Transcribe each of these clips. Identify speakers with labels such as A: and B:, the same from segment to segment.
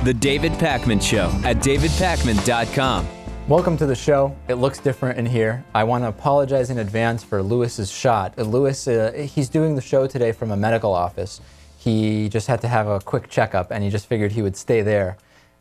A: The David Pakman Show at davidpakman.com.
B: Welcome to the show. It looks different in here. I want to apologize in advance for Lewis's shot. Lewis, he's doing the show today from a medical office. He just had to have a quick checkup, and he just figured he would stay there.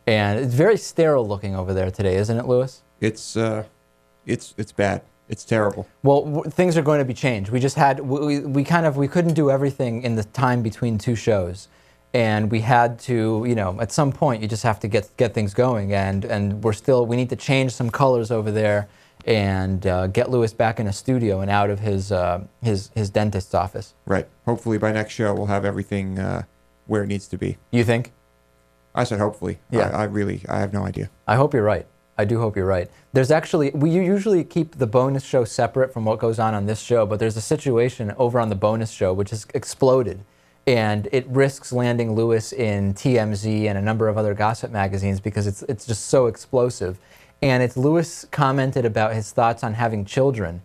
B: And it's very sterile looking over there today, isn't it, Lewis?
C: It's bad. It's terrible.
B: Well, things are going to be changed. We just had we couldn't do everything in the time between two shows. And we had to, at some point, you just have to get things going. And we need to change some colors over there and get Lewis back in a studio and out of his dentist's office.
C: Right. Hopefully by next show we'll have everything where it needs to be.
B: You think?
C: I said hopefully.
B: Yeah.
C: I have no idea.
B: I hope you're right. I do hope you're right. There's actually, we usually keep the bonus show separate from what goes on this show, but there's a situation over on the bonus show which has exploded. And it risks landing Lewis in TMZ and a number of other gossip magazines because it's just so explosive. And Lewis commented about his thoughts on having children,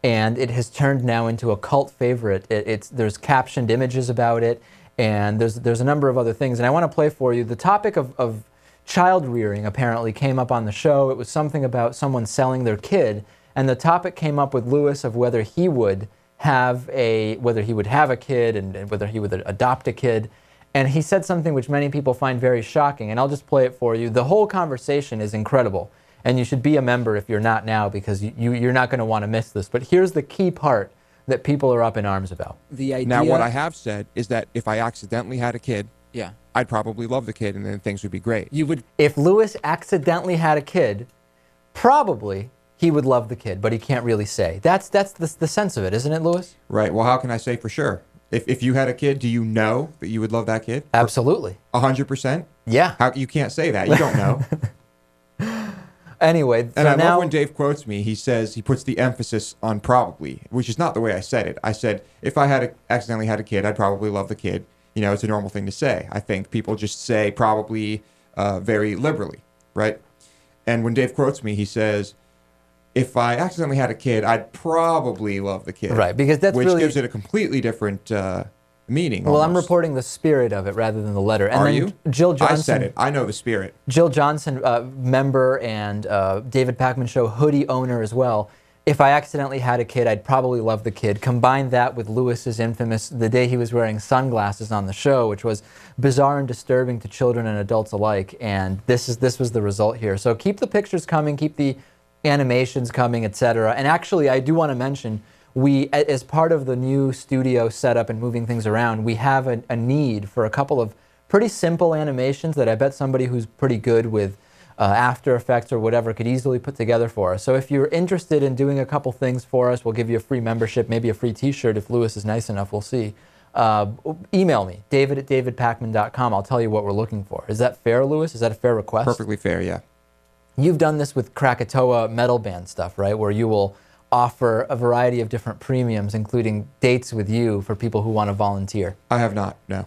B: and it has turned now into a cult favorite. There's captioned images about it, and there's a number of other things. And I want to play for you. The topic of child rearing apparently came up on the show. It was something about someone selling their kid, and the topic came up with Lewis of whether he would have a kid and whether he would adopt a kid. And he said something which many people find very shocking, and I'll just play it for you. The whole conversation is incredible, and you should be a member if you're not now, because you're not going to want to miss this. But here's the key part that people are up in arms about.
D: The idea...
C: Now, what I have said is that if I accidentally had a kid,
D: yeah,
C: I'd probably love the kid, and then things would be great.
D: You would...
B: If Lewis accidentally had a kid, probably he would love the kid, but he can't really say. That's the sense of it, isn't it, Lewis?
C: Right. Well, how can I say for sure? If you had a kid, do you know that you would love that kid?
B: Absolutely.
C: 100%?
B: Yeah.
C: You can't say that. You don't know.
B: Anyway,
C: and
B: so
C: I
B: now
C: love when Dave quotes me. He says he puts the emphasis on probably, which is not the way I said it. I said if I accidentally had a kid, I'd probably love the kid. It's a normal thing to say. I think people just say probably very liberally, right? And when Dave quotes me, he says, if I accidentally had a kid, I'd probably love the kid.
B: Right, because that's
C: which
B: really...
C: gives it a completely different meaning.
B: Well,
C: almost.
B: I'm reporting the spirit of it rather than the letter. And
C: Are
B: then
C: you?
B: Jill Johnson,
C: I said it. I know the spirit.
B: Jill Johnson, member and David Pakman Show hoodie owner as well. If I accidentally had a kid, I'd probably love the kid. Combine that with Lewis's infamous, the day he was wearing sunglasses on the show, which was bizarre and disturbing to children and adults alike. And this was the result here. So keep the pictures coming, keep the animations coming, etc. And actually, I do want to mention, we, as part of the new studio setup and moving things around, we have a need for a couple of pretty simple animations that I bet somebody who's pretty good with After Effects or whatever could easily put together for us. So if you're interested in doing a couple things for us, we'll give you a free membership, maybe a free t-shirt if Lewis is nice enough, we'll see. Email me, david@davidpakman.com. I'll tell you what we're looking for. Is that fair, Lewis? Is that a fair request?
C: Perfectly fair, yeah.
B: You've done this with Krakatoa metal band stuff, right? Where you will offer a variety of different premiums, including dates with you for people who want to volunteer.
C: I have not, no.